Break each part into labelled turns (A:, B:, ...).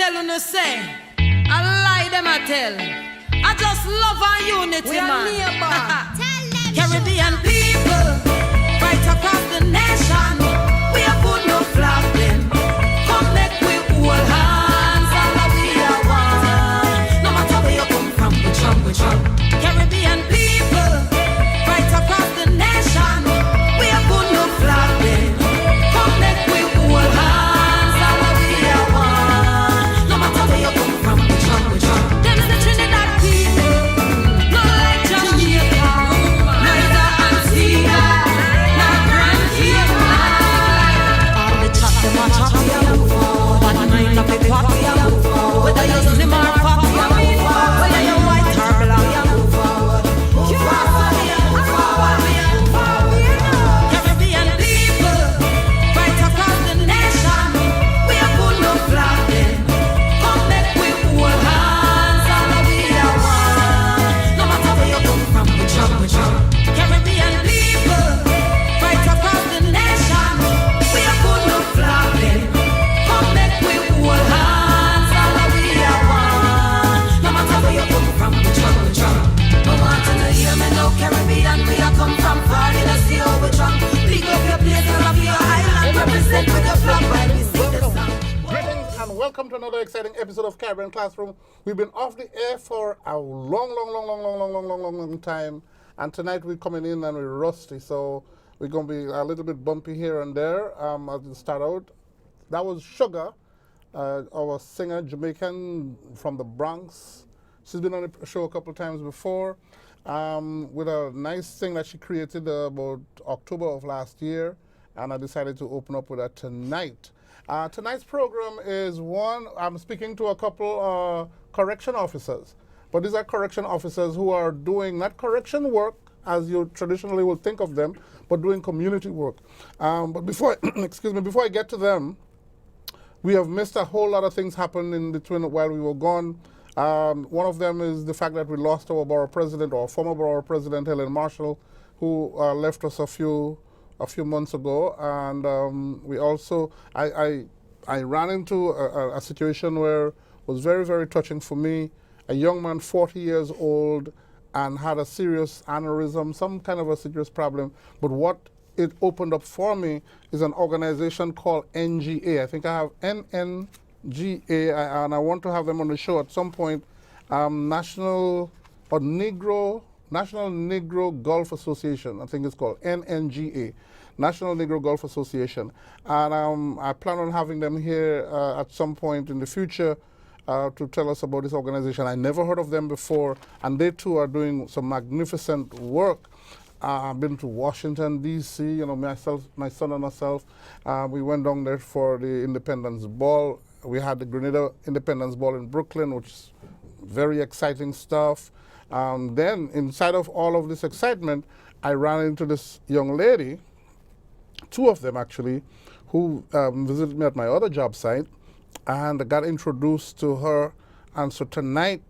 A: tell you no say, I lie them I tell. I just love our unity, we man. Caribbean people, right across the nation, we are put no flag them. Come make we hold hands, all of we are one. No matter where you come from, we jump. Caribbean people, right across the nation, we are put no flag them. Come make we hold hands, all of we are one. No matter where you come from, we jump. Them is the Trinidad people, no like Jamaica, neither Antigua, nor Grenada. All the chat them a chat, we a move forward. But mind of the pot, we a move forward. Whether you slim or fat, we a move forward. Whether you white or black, we a move forward. Move forward, we a move forward. Caribbean people, right across the nation, we a put no flag them. Come make we hold hands, all of we are one. No matter where you come from, we jump. Caribbean people, right across the nation, we a put no flag them. Come make we hold hands, all of we are one. No matter where you come from, we jump. No want to hear me no Caribbean, we a come from far, you know see how we jump. Pick up your place, all of your island, represent with your flag while we sing the song.
B: Greetings and welcome to another exciting episode of Caribbean Classroom. We've been off the air for a long time, and tonight we're coming in and we're rusty, so we're going to be a little bit bumpy here and there. As we start out, that was Sugar, our singer, Jamaican from the Bronx. She's been on the show a couple of times before with a nice thing that she created about October of last year, and I decided to open up with that tonight. Tonight's program is one, I'm speaking to a couple correction officers, but these are correction officers who are doing not correction work as you traditionally would think of them, but doing community work. But before, before I get to them, we have missed a whole lot of things happen in between while we were gone. One of them is the fact that we lost our borough president, or former borough president, Helen Marshall, who left us a few months ago. And we also, I ran into a situation where it was very, very touching for me. A young man, 40 years old, and had a serious aneurysm, some kind of a serious problem. But what it opened up for me is an organization called NGA. I think I have NNGA, and I want to have them on the show at some point. National Negro Golf Association, I think it's called NNGA, National Negro Golf Association. And I plan on having them here at some point in the future to tell us about this organization. I never heard of them before, and they too are doing some magnificent work. I've been to Washington, D.C., you know, my son and myself. We went down there for the Independence Ball. We had the Grenada Independence Ball in Brooklyn, which is very exciting stuff. Then, inside of all of this excitement, I ran into this young lady, two of them actually, who visited me at my other job site, and I got introduced to her. And so tonight,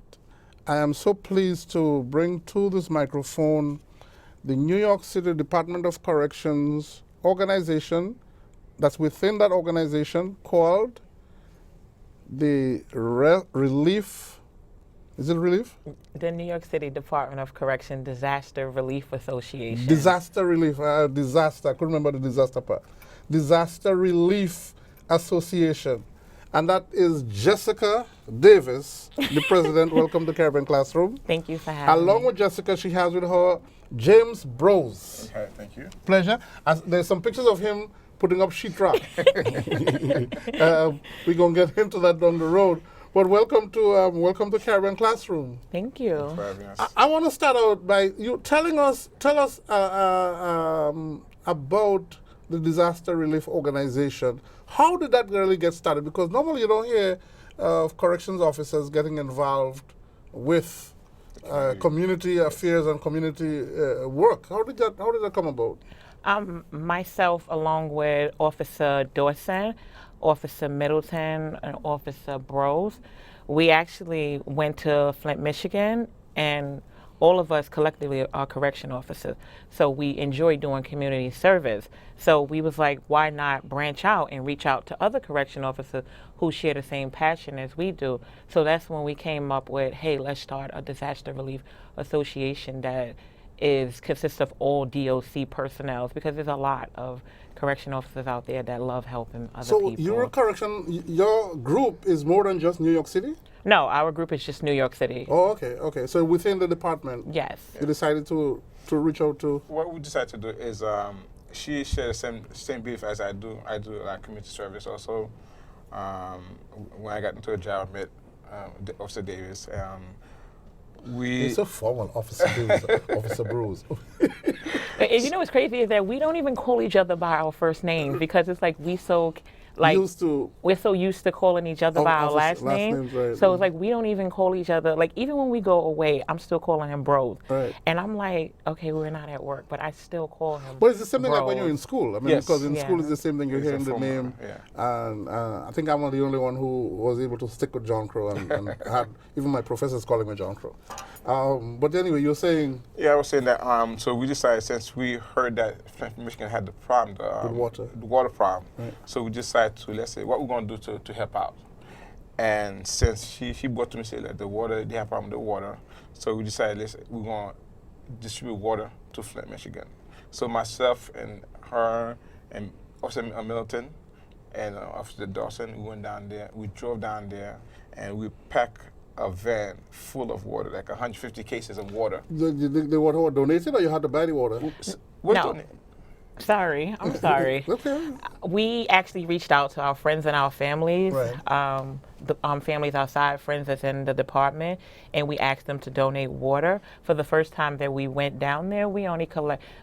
B: I am so pleased to bring to this microphone the New York City Department of Corrections organization that's within that organization called the Relief, is it Relief?
C: The New York City Department of Correction Disaster Relief Association.
B: Disaster Relief, disaster, I couldn't remember the disaster part. Disaster Relief Association. And that is Jessica Davis, the president. Welcome to Caribbean Classroom.
C: Thank you for having me.
B: Along with Jessica, she has with her James Brose.
D: Okay, thank you.
B: Pleasure. There's some pictures of him putting up sheetrock. We're going to get into that down the road. But welcome to Caribbean Classroom.
C: Thank you.
D: Thanks for having us.
B: I want to start out by you tell us about the Disaster Relief Organization. How did that really get started? Because normally you don't hear of corrections officers getting involved with community affairs and community work. How did that come about?
C: Myself, along with Officer Dawson, Officer Middleton, and Officer Brose, we actually went to Flint, Michigan, and all of us collectively are correction officers. So we enjoy doing community service. So we was like, why not branch out and reach out to other correction officers who share the same passion as we do. So that's when we came up with, hey, let's start a disaster relief association that consists of all DOC personnel, because there's a lot of correction officers out there that love helping other people.
B: So your group is more than just New York City?
C: No, our group is just New York City.
B: Oh, okay. So within the department,
C: yes,
B: you decided to reach out to.
D: What we decided to do is she shares the same belief as I do. I do like community service also. When I got into a job, I met Officer Davis.
B: It's so formal, Officer Davis, Officer Bruce.
C: And you know what's crazy is that we don't even call each other by our first names, because it's like we're so used to calling each other by our last name.
B: Right.
C: So it's like we don't even call each other, like even when we go away, I'm still calling him bros.
B: Right.
C: And I'm like, okay, we're not at work, but I still call him.
B: But it's the same thing
C: bros.
B: like when you're in school. I mean,
D: Yes.
B: because in
C: Yeah.
B: school it's the same thing. You're hearing the name.
D: Yeah.
B: And I think I'm the only one who was able to stick with John Crow, and had even my professors calling me John Crow. But anyway, you're saying.
D: Yeah, I was saying that. So we decided, since we heard that Flint, Michigan had the problem, the water problem.
B: Right.
D: So we decided to, let's say, what we're going to do to help out. And since she brought to me, said that they have a problem with the water, so we decided, we're going to distribute water to Flint, Michigan. So myself and her and Officer Middleton and Officer Dawson, we went down there. We drove down there and we packed a van full of water, like 150 cases of water.
B: The water was donated, or you had to buy the water?
C: No. Sorry, I'm sorry.
B: Okay.
C: We actually reached out to our friends and our families,
B: Right.
C: Families outside, friends that's in the department, and we asked them to donate water. For the first time that we went down there, we only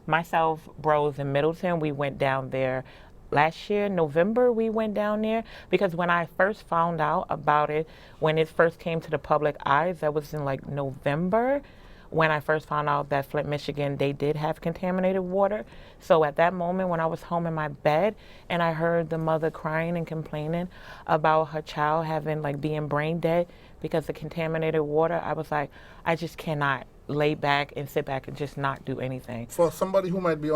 C: myself, Bros, and Middleton, we went down there last year, November, we went down there, because when I first found out about it, when it first came to the public eyes, that was in like November, when I first found out that Flint, Michigan, they did have contaminated water. So at that moment, when I was home in my bed and I heard the mother crying and complaining about her child being brain dead because of contaminated water, I was like, I just cannot lay back and sit back and just not do anything.
B: For somebody who might be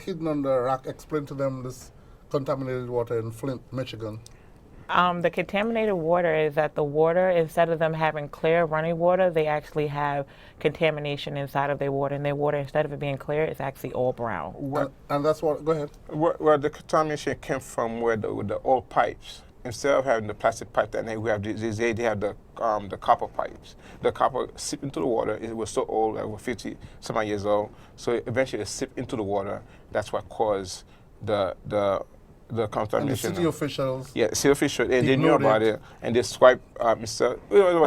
B: hidden under a rock, explain to them this contaminated water in Flint, Michigan.
C: The contaminated water is that the water, instead of them having clear running water, they actually have contamination inside of their water. And their water, instead of it being clear, it's actually all brown.
B: And that's what, go ahead.
D: Where the contamination came from, where the old pipes, instead of having the plastic pipe that we have, they have the copper pipes. The copper seeped into the water. It was so old, over 50 some odd years old. So eventually it seeped into the water. That's what caused the contamination.
B: And the city officials.
D: Yeah, city officials, they knew about it, and they swiped Mr.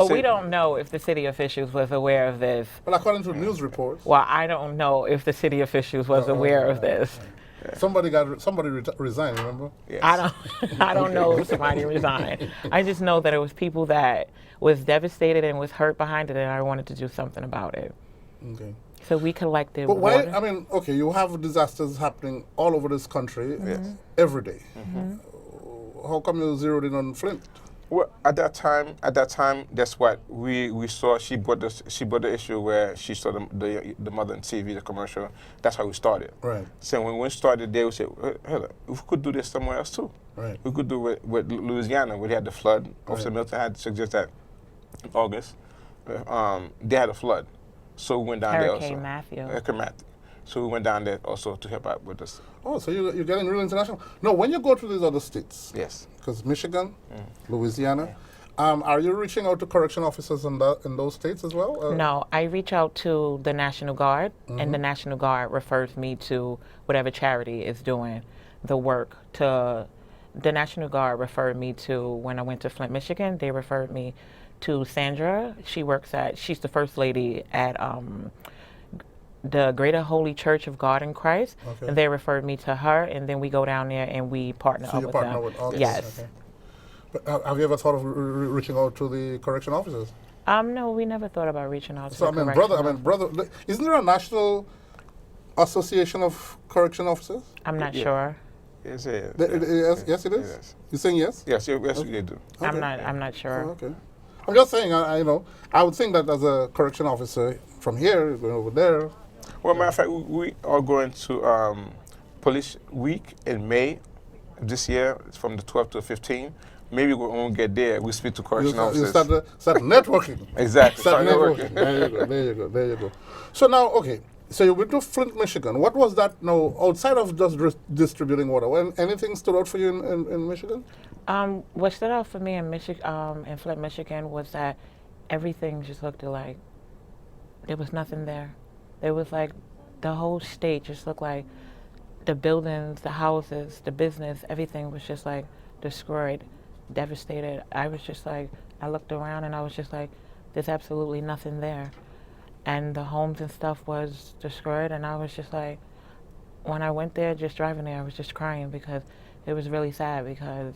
C: We don't know if the city officials was aware of this.
B: Well, according to news reports.
C: Well, I don't know if the city officials was aware of this.
B: Yeah. Somebody resigned, remember?
D: Yes.
C: I don't know if somebody resigned. I just know that it was people that was devastated and was hurt behind it, and I wanted to do something about it.
B: Okay.
C: So we collected
B: But why,
C: water.
B: I mean, okay, you have disasters happening all over this country every day. How come you zeroed in on Flint?
D: Well, at that time, that's what we saw. She brought the issue where she saw the mother on TV, the commercial. That's how we started.
B: Right.
D: So when we started there, we said, hey, we could do this somewhere else too.
B: Right.
D: We could do it with Louisiana, where they had the flood. Officer Milton had suggested that in August. They had a flood. So we went down there also. Hurricane Matthew. So we went down there also to help out with this.
B: Oh, so you're getting real international. No, when you go to these other states,
D: yes,
B: because Michigan, Louisiana, are you reaching out to correction officers in those states as well?
C: No, I reach out to the National Guard, and the National Guard refers me to whatever charity is doing the work. The National Guard referred me to, when I went to Flint, Michigan, they referred me to Sandra. She's the first lady at the Greater Holy Church of God in Christ.
B: Okay.
C: And they referred me to her, and then we go down there and we partner
B: So
C: up
B: you
C: with
B: partner
C: them.
B: with others?
C: Yes.
B: Okay. But have you ever thought of reaching out to the correction officers?
C: No, we never thought about reaching out to
B: So
C: the
B: brother, isn't there a national association of correction officers?
C: I'm not sure.
D: Yes,
B: Yes, it is.
D: Yes.
B: You saying yes?
D: Yes, they do.
B: Okay.
C: I'm not sure.
B: Oh, okay. I'm just saying, I would think that as a correction officer from here, going over there.
D: Well, matter of fact, we are going to Police Week in May this year, from the 12th to the 15th. maybe when we get there, we speak to
B: You
D: correction officers.
B: start networking.
D: Exactly.
B: Start
D: Start
B: networking. There you go. So now, okay. So you went to Flint, Michigan. What was that now, outside of just distributing water? Anything stood out for you in Michigan?
C: What stood out for me in in Flint, Michigan, was that everything just looked alike. There was nothing there. There was like the whole state just looked like the buildings, the houses, the business, everything was just like destroyed, devastated. I was just like, I looked around and I was just like, there's absolutely nothing there. And the homes and stuff was destroyed, and I was just like, when I went there, just driving there, I was just crying because it was really sad, because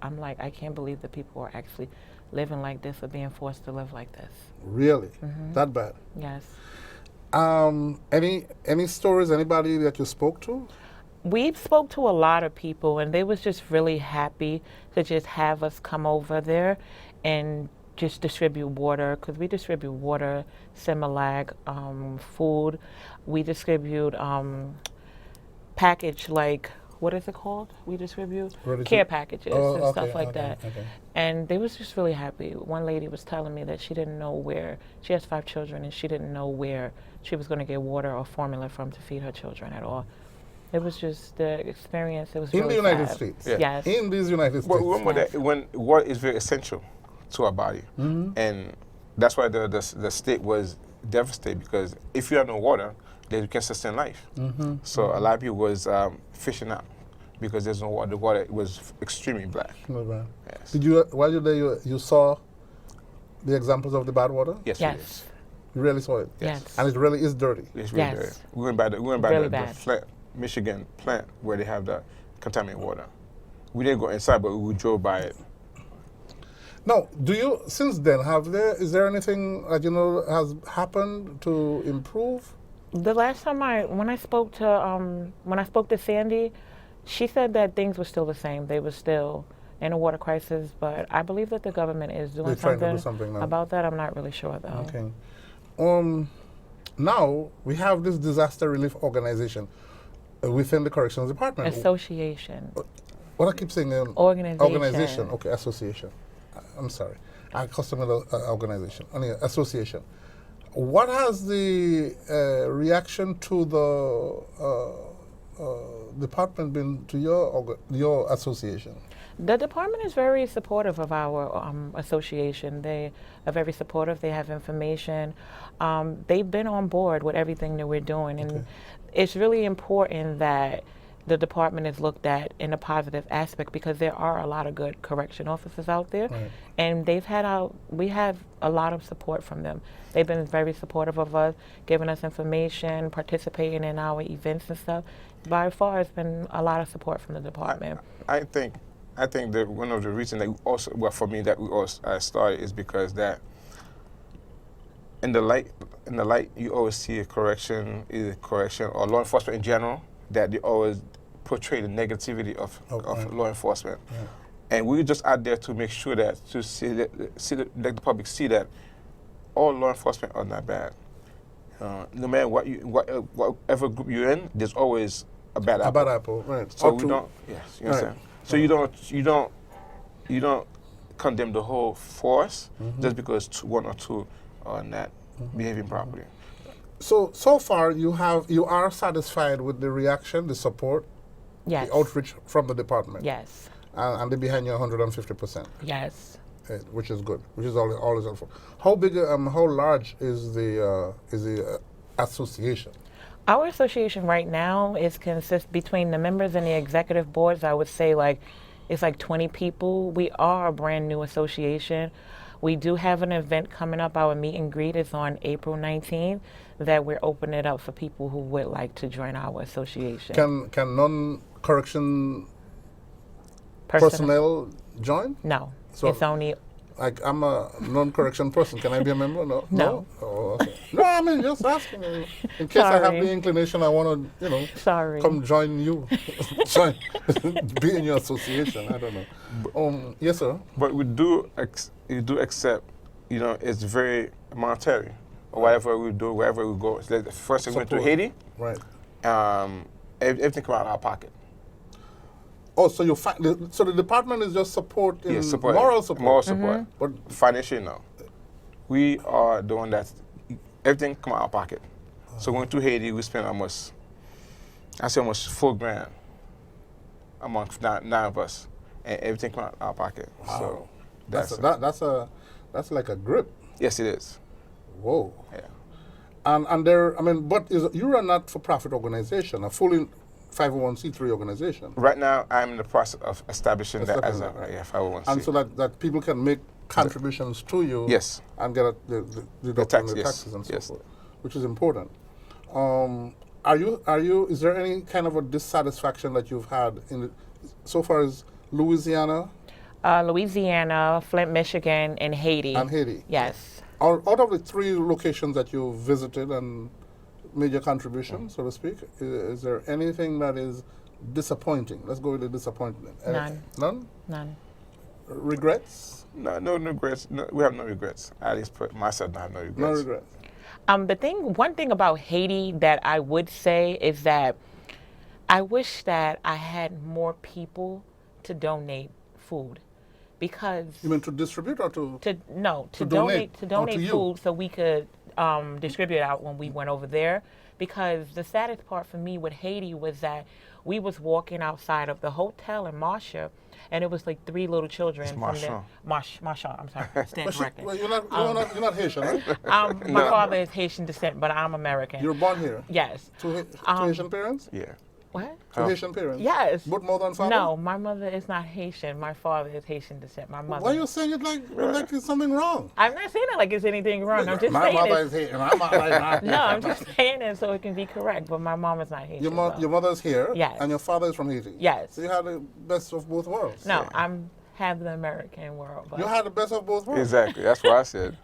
C: I'm like, I can't believe that people are actually living like this or being forced to live like this.
B: Really? That bad?
C: Yes.
B: Any stories, anybody that you spoke to?
C: We spoke to a lot of people, and they was just really happy to just have us come over there and just distribute water, because we distribute water, Similac, food. We distribute package, like, what is it called? We distribute care packages and stuff like that.
B: Okay.
C: And they was just really happy. One lady was telling me that she didn't know where, she has 5 children, and she didn't know where she was going to get water or formula from to feed her children at all. It was just the experience. It was
B: in
C: really
B: the United
C: sad.
B: States.
D: Yeah.
C: Yes.
B: In these United States.
D: But remember that when water is very essential to our body, and that's why the state was devastated, because if you have no water, then you can sustain life. So a lot of people was fishing out because there's no water. The water was extremely black. Yes.
B: Did you, while you're there, you saw the examples of the bad water?
D: Yes.
C: Yes.
D: We did.
B: You really saw it?
C: Yes.
B: And it really is dirty?
D: It's really
C: Yes.
D: dirty. We went by
C: Really
D: the
C: bad.
D: Flint, Michigan plant where they have the contaminated water. We didn't go inside, but we drove by it.
B: Now, since then, is there anything that you know has happened to improve?
C: The last time when I spoke to Sandy, she said that things were still the same. They were still in a water crisis, but I believe that the government is doing
B: They're trying to do something now.
C: about that. I'm not really sure though.
B: Okay. Now we have this disaster relief organization within the corrections department.
C: Association.
B: What I keep saying,
C: Organization.
B: Organization. Okay, association. I'm sorry. I custom organization. Association. What has the reaction to the department been to your association?
C: The department is very supportive of our association. They are very supportive. They have information. They've been on board with everything that we're doing, and it's really important that the department is looked at in a positive aspect, because there are a lot of good correction officers out there, and we have a lot of support from them. They've been very supportive of us, giving us information, participating in our events and stuff. By far, it's been a lot of support from the department.
D: I think that one of the reasons that we also, well, for me, that we also started is because that in the light you always see either correction or law enforcement in general, that they always portray the negativity of law enforcement. And we're just out there to make sure that, let the public see that all law enforcement are not bad. No matter whatever group you're in, there's always a bad apple.
B: A bad apple, right.
D: So we don't, yes, you understand? So you don't condemn the whole force just because one or two are not behaving properly.
B: So far you are satisfied with the reaction, the support,
C: Yes.
B: the outreach from the department?
C: Yes.
B: And they're behind you 150%?
C: Yes.
B: Which is good, which is always helpful. How big, how large is the association?
C: Our association right now consists between the members and the executive boards. I would say it's like 20 people. We are a brand new association. We do have an event coming up. Our meet and greet is on April 19th, that we're opening it up for people who would like to join our association.
B: Can non-correction personnel join?
C: No,
B: So-
C: it's only.
B: Like, I'm a non-correction person. Can I be a member? No.
C: No.
B: Oh, okay. No, I mean, just asking. In case I have
C: Sorry.
B: the inclination, I want to,
C: Sorry.
B: come join you. Be in your association. I don't know. Yes, sir.
D: But we do accept, it's very monetary. Or whatever we do, wherever we go. It's like the first thing we went to
B: Support.
D: Haiti,
B: Right.
D: everything come out of our pocket.
B: Oh, so so the department is just support in moral support.
D: Moral support.
B: But
D: Financially, no. We are doing that. Everything come out of our pocket. So going to Haiti, we spend almost $4,000 amongst nine of us, and everything come out of our pocket.
B: wow.
D: So
B: That's like a grip.
D: yes, it is.
B: Whoa.
D: Yeah.
B: And there, I mean, but you're a not-for-profit organization, a fully 501c3 organization.
D: Right now, I'm in the process of establishing that as a
B: Right.
D: 501c.
B: And so that people can make contributions to you.
D: Yes.
B: And get the taxes and so forth, which is important. Is there any kind of a dissatisfaction that you've had so far as Louisiana?
C: Louisiana, Flint, Michigan, and Haiti.
B: And Haiti.
C: Yes.
B: Out of the 3 locations that you visited and made your contribution, so to speak, is there anything that is disappointing? Let's go with the disappointment.
C: None.
B: None?
C: None.
B: Regrets?
D: No regrets. No, we have no regrets. At least myself, I have no regrets.
B: No regrets.
C: One thing about Haiti that I would say is that I wish that I had more people to donate food, because
B: You mean to distribute or to
C: donate
B: to you?
C: food so we could distribute out when we went over there. Because the saddest part for me with Haiti was that we was walking outside of the hotel in Marsha, and it was like 3 little children from there. Marsha, I'm sorry, stand corrected.
B: Well, you're not Haitian, right?
C: My father is Haitian descent, but I'm American.
B: You were born here?
C: Yes.
B: Two Haitian parents?
D: Yeah.
C: What?
B: Two Haitian parents?
C: Yes.
B: But more than father?
C: No, my mother is not Haitian. My father is Haitian descent. My mother.
B: Why are you saying it like there's something wrong?
C: I'm not saying it like it's anything wrong. I'm just
B: My
C: saying
B: mother
C: it.
B: is Haitian. I'm not like that.
C: No, I'm just saying it so it can be correct. But my mom is not Haitian.
B: Your mother's here?
C: Yes.
B: And your father is from Haiti?
C: Yes.
B: So you had the best of both worlds?
C: No, I'm have the American world. But
B: You had the best of both worlds?
D: Exactly. That's what I said.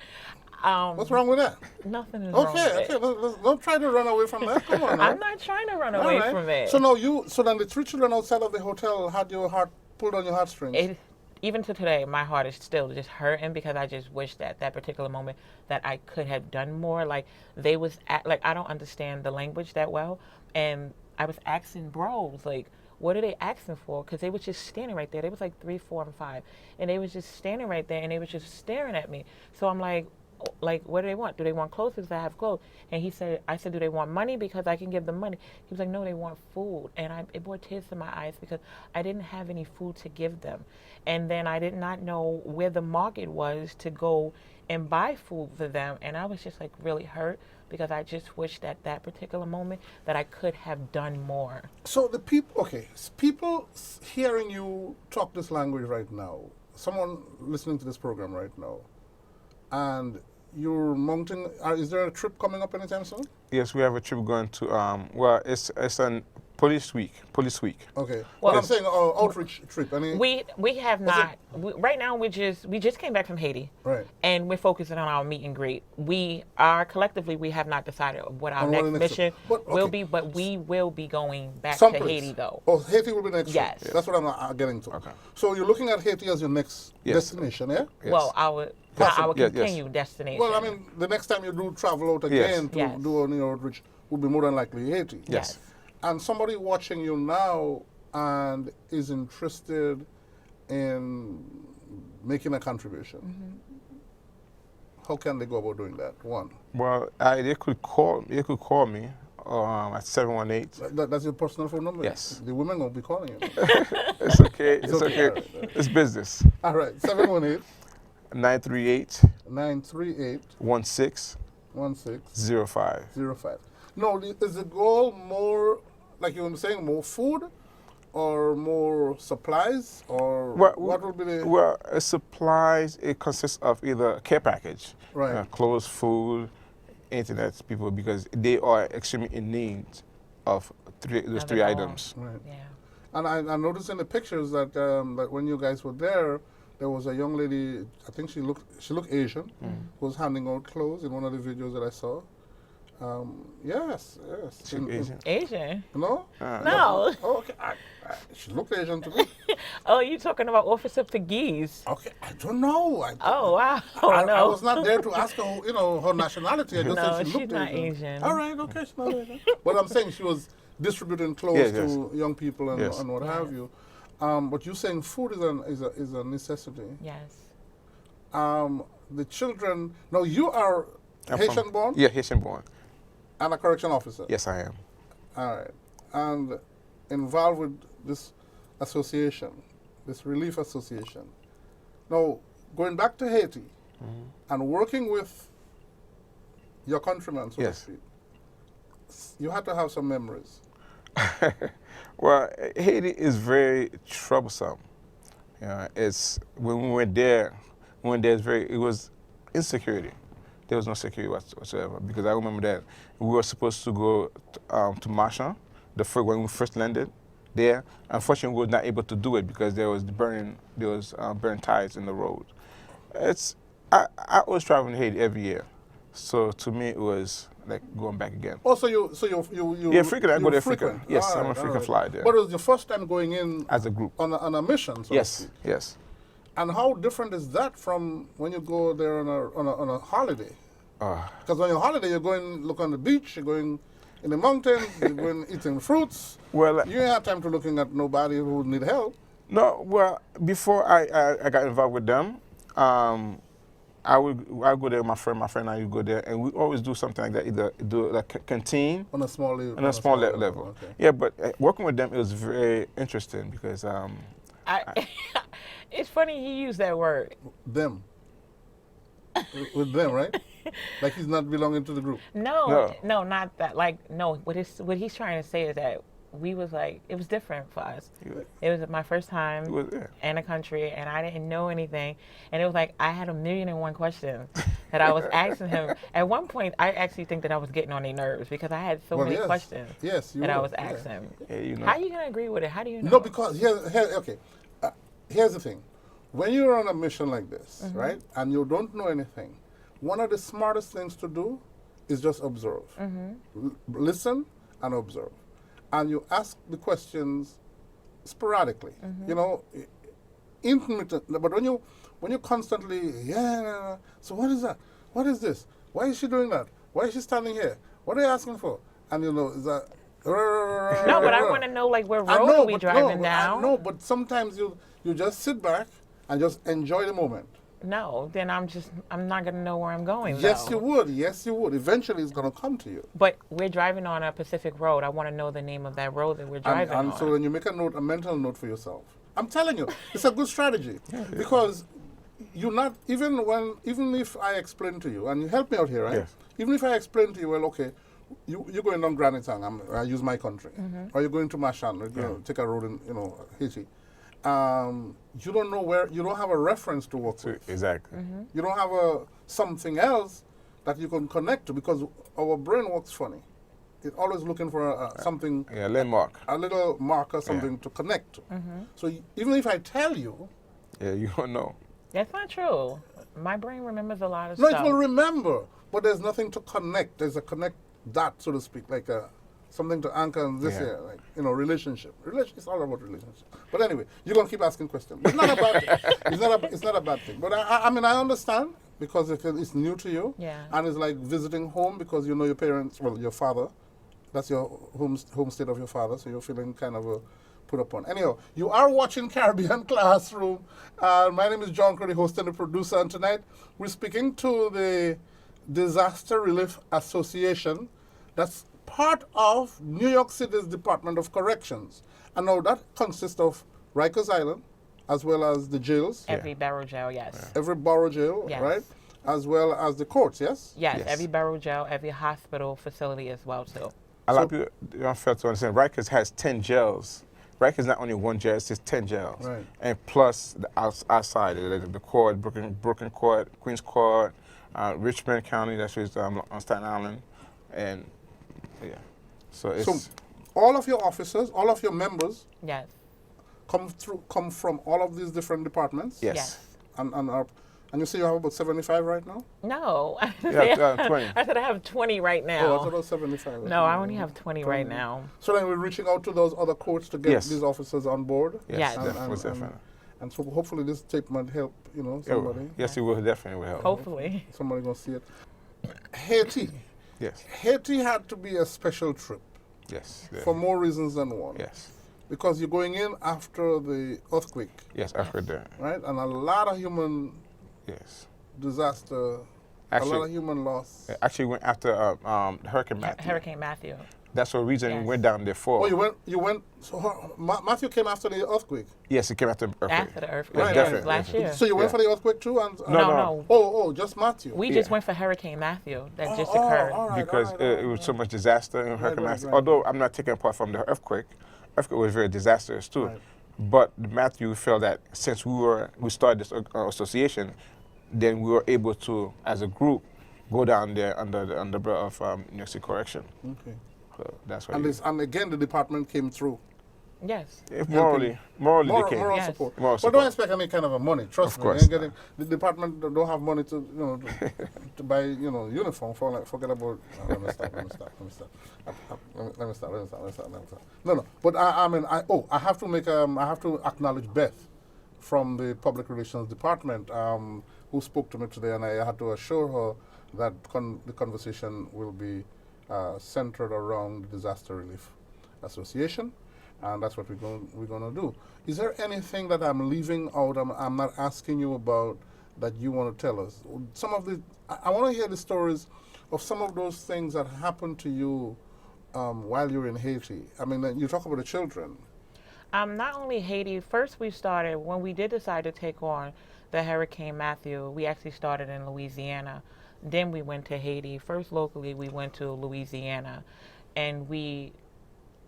B: What's wrong with that?
C: Nothing is wrong with
B: Okay,
C: it.
B: don't try to run away from that. Come on now.
C: I'm not trying to run
B: All
C: away
B: right.
C: from it.
B: So then the 3 children outside of the hotel had your heart pulled on your heartstrings?
C: Even to today, my heart is still just hurting because I just wish that particular moment that I could have done more. Like they was I don't understand the language that well, and I was asking bros like, what are they asking for? Because they was just standing right there. They was like 3, 4, and 5, and they was just standing right there, and they was just staring at me. So I'm like, what do they want? Do they want clothes because I have clothes? And I said, do they want money because I can give them money? He was like, no, they want food. And it brought tears to my eyes because I didn't have any food to give them. And then I did not know where the market was to go and buy food for them. And I was just like really hurt because I just wished that particular moment that I could have done more.
B: So people hearing you talk this language right now, someone listening to this program right now, and you're mounting, is there a trip coming up anytime soon?
D: Yes, we have a trip going to, it's an police week.
B: Okay.
C: Well,
B: I'm saying outreach trip.
C: We have not. Right now, we just came back from Haiti.
B: Right.
C: And we're focusing on our meet and greet. We have not decided what our next mission will be, but we will be going back to Haiti though.
B: Oh, Haiti will be next.
C: Yes.
B: Trip. That's what I'm getting to.
D: Okay.
B: So you're looking at Haiti as your next destination, yeah?
D: Yes.
C: Well, our continued destination.
B: Well, I mean, the next time you do travel out again to
C: Yes.
B: do an outreach would be more than likely Haiti.
C: Yes.
B: And somebody watching you now and is interested in making a contribution, how can they go about doing that? One.
D: Well, they could call me at 718.
B: That's your personal phone number?
D: Yes.
B: The women won't be calling you.
D: It's okay. It's
B: okay.
D: okay. It's business.
B: All right. 718
D: 938
B: 938
D: 16 05.
B: 05. No, is the goal more, like you were saying, more food or more supplies? Or what would be the...
D: Well, supplies, it consists of either a care package,
B: right.
D: Clothes, food, anything that people, because they are extremely in need of those 3 items.
B: Right.
C: Yeah.
B: And I noticed in the pictures that when you guys were there was a young lady, I think she looked Asian, who was handing out clothes in one of the videos that I saw. Yes.
D: She Asian?
C: Asian?
B: No?
C: No.
B: Oh, okay. She looked Asian to me.
C: Oh, you talking about Officer Pegues?
B: Okay, I don't know.
C: Oh, wow.
B: I was not there to ask her, her nationality. I just said she
C: she's
B: looked
C: not
B: Asian.
C: Asian.
B: All right, okay, she's not Asian. But I'm saying she was distributing clothes to young people and what have you. But you're saying food is a necessity.
C: Yes.
B: The children. Now you are Haitian born
D: Yeah, Haitian born.
B: and a correction officer.
D: Yes, I am.
B: All right. And involved with this association, this relief association. Now, going back to Haiti and working with your countrymen, so to
D: Yes.
B: speak, you had to have some memories.
D: Well, Haiti is very troublesome. It's when we went there, it was insecurity. There was no security whatsoever because I remember that we were supposed to go to Marchand when we first landed there. Unfortunately, we were not able to do it because there was burning tires in the road. I was traveling to Haiti every year, so to me it was like going back again.
B: Oh, so you
D: Yeah, frequent. I go there
B: frequent.
D: frequent. Yes,
B: All
D: I'm a
B: right, all
D: frequent
B: right.
D: flyer there
B: But it was your first time going in
D: as a group.
B: on a mission, so to
D: Yes,
B: speak.
D: yes.
B: And how different is that from when you go there on a holiday? Because on your holiday, you're going look on the beach, you're going in the mountains, you're going eating fruits.
D: Well,
B: You ain't have time to looking at nobody who need help.
D: no. Well, before I got involved with them, I go there with my friend and I would go there, and we always do something like that. Either do like a canteen
B: On a small level.
D: on a small level.
B: Okay.
D: Yeah, but working with them it was very interesting because
C: It's funny you use that word.
B: Them. With them, right? Like he's not belonging to the group.
C: No, not that. Like, no. What he's trying to say is that we was like, it was different for us. It was my first time in a country, and I didn't know anything. And it was like I had 1,000,001 questions that I was asking him. At one point, I actually think that I was getting on their nerves because I had so many questions
B: Yes,
C: I was asking.
D: Yeah,
C: How are you gonna agree with it? How do you know?
B: No, because here's the thing. When you're on a mission like this, right, and you don't know anything, one of the smartest things to do is just observe. Listen and observe. And you ask the questions sporadically, you know, intermittently. But when you constantly, so what is that? What is this? Why is she doing that? Why is she standing here? What are you asking for? And you know, is that...
C: No, but I want to know, like, where road are we driving now?
B: No, but sometimes you just sit back and just enjoy the moment.
C: No, then I'm not going to know where I'm going.
B: Yes,
C: though.
B: you would. Yes, you would. Eventually, it's going to come to you.
C: But we're driving on a Pacific road. I want to know the name of that road that we're driving on.
B: And so then you make a mental note for yourself. I'm telling you, it's a good strategy because you're not even if I explain to you, and you help me out here, right?
D: Yes.
B: Even if I explain to you, well, okay, you're going down Granite Town. I use my country, or you're going to Marchand, or you're going to take a road in Haiti. You don't know where, you don't have a reference to work with.
D: Exactly.
B: You don't have something else that you can connect to because our brain works funny. It's always looking for something.
D: Yeah, landmark.
B: A little marker, something to connect to. So even if I tell you.
D: Yeah, you don't know.
C: That's not true. My brain remembers a lot of
B: No,
C: stuff.
B: it will remember, but there's nothing to connect. There's a connect dot, so to speak, like something to anchor in this here, like, relationship. It's all about relationship. But anyway, you're going to keep asking questions. It's not a bad thing. It's not a bad thing. But I mean, I understand because it's new to you.
C: Yeah.
B: And it's like visiting home because you know your parents, well, your father. That's your home state of your father, so you're feeling kind of put upon. Anyhow, you are watching Caribbean Classroom. My name is John Curry, host and the producer, and tonight we're speaking to the Disaster Relief Association. That's part of New York City's Department of Corrections. And now that consists of Rikers Island, as well as the jails.
C: Every borough jail, yes.
B: Every borough jail,
C: Yes.
B: right? As well as the courts, yes?
C: Yes, every borough jail, every hospital facility as well, too.
D: A lot of people don't fail to understand. Rikers has 10 jails. Rikers is not only one jail; it's just 10 jails,
B: Right.
D: and plus the outside, the court, Brooklyn Court, Queens Court, Richmond County. That's just on Staten Island, and yeah. So it's
B: all of your officers, all of your members,
C: Yes.
B: come from all of these different departments.
D: yes.
B: And you say you have about 75 right now?
C: No.
D: Yeah, 20.
C: I said I have 20 right now.
B: Oh, I thought it was 75.
C: No, I only have 20 right now.
B: So then we're reaching out to those other courts to get
D: Yes.
B: these officers on board.
C: Yes.
D: Definitely.
B: And so hopefully this tape might help, somebody.
D: Yes, it will definitely help.
C: Hopefully.
B: Somebody gonna see it. Haiti.
D: Yes.
B: Haiti had to be a special trip
D: Yes.
B: for more reasons than one.
D: Yes.
B: because you're going in after the earthquake,
D: Yes, after that.
B: right? And a lot of human
D: Yes.
B: disaster, a lot
D: Actually,
B: of human loss.
D: actually went after Hurricane Matthew.
C: Hurricane Matthew.
D: That's the reason we
C: Yes.
D: went down there for.
B: Oh, you went. So Matthew came after the earthquake.
D: Yes, it came after the earthquake.
C: After the earthquake.
B: Right,
C: Yes,
D: definitely.
C: last year.
B: So you went
D: Yeah.
B: for the earthquake too, and
C: No.
B: Oh, just Matthew.
C: We just
D: Yeah.
C: went for Hurricane Matthew that just
B: Oh,
C: occurred.
B: all right,
D: Because
B: all right,
D: it was so much disaster in Hurricane
B: right,
D: Matthew.
B: right.
D: Although I'm not taking apart from the earthquake was very disastrous too.
B: Right.
D: But Matthew felt that since we started this association, then we were able to, as a group, go down there under the umbrella of New York City Correction.
B: Okay.
D: So that's what.
B: And again, the department came through.
C: Yes.
D: Morally, they came.
B: Moral
C: Yes.
B: support.
D: Moral
B: But
D: support.
B: don't expect any kind of a money. Trust
D: Of
B: me.
D: course
B: You ain't getting, the department don't have money to to buy uniform for forget about. Let me stop. No. But I have to make I have to acknowledge Beth from the public relations department who spoke to me today, and I had to assure her that the conversation will be centered around the Disaster Relief Association, and that's what we're going to do. Is there anything that I'm leaving out? I'm not asking you about that you want to tell us. Some of I want to hear the stories of some of those things that happened to you while you were in Haiti. I mean, you talk about the children.
C: Not only Haiti, first we started, when we did decide to take on the Hurricane Matthew, we actually started in Louisiana. Then we went to Haiti. First locally, we went to Louisiana. And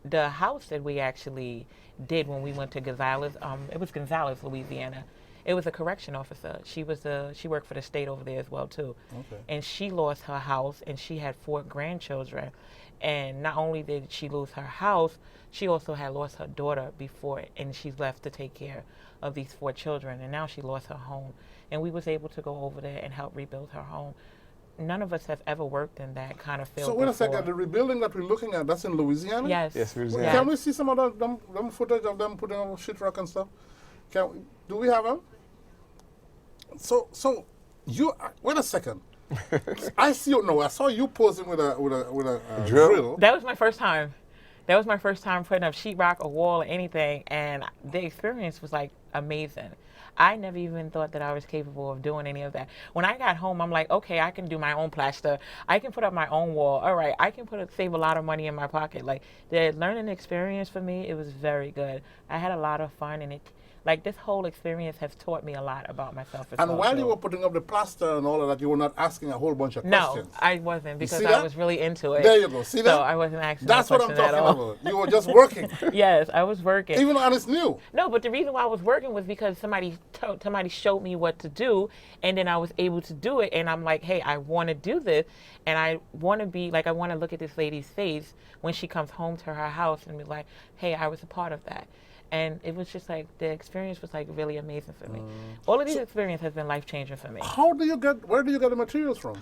C: the house that we actually did when we went to Gonzales, it was Gonzales, Louisiana. It was a correction officer. She worked for the state over there as well too.
B: Okay.
C: And she lost her house, and she had 4 grandchildren. And not only did she lose her house, she also had lost her daughter before, and she's left to take care of these 4 children. And now she lost her home. And we was able to go over there and help rebuild her home. None of us have ever worked in that kind of field.
B: So wait a
C: before.
B: second, the rebuilding that we're looking at, that's in Louisiana?
C: Yes.
D: Yes, Louisiana.
B: Can we see some of them footage of them putting on sheetrock and stuff? Do we have them? So you wait a second. I see you. No, I saw you posing with a drill.
C: That was my first time. That was my first time putting up sheetrock, a wall, or anything, and the experience was like amazing. I never even thought that I was capable of doing any of that. When I got home, I'm like, okay, I can do my own plaster. I can put up my own wall. All right, I can save a lot of money in my pocket. Like, the learning experience for me, it was very good. I had a lot of fun, and this whole experience has taught me a lot about myself as well.
B: And while
C: too.
B: you were putting up the plaster and all of that, you were not asking a whole bunch of
C: No,
B: questions.
C: I wasn't, because
B: see
C: I
B: that?
C: was really into it.
B: There you go. See that?
C: So I wasn't asking
B: That's
C: no
B: what I'm
C: question
B: talking
C: at all.
B: about. You were just working.
C: Yes, I was working.
B: Even when it's new.
C: No, but the reason why I was working was because somebody showed me what to do, and then I was able to do it. And I'm like, hey, I want to do this, and I want to be like, I want to look at this lady's face when she comes home to her house and be like, hey, I was a part of that. And it was just like, the experience was like really amazing for me. All of these experiences has been life changing for me.
B: Where do you get the materials from?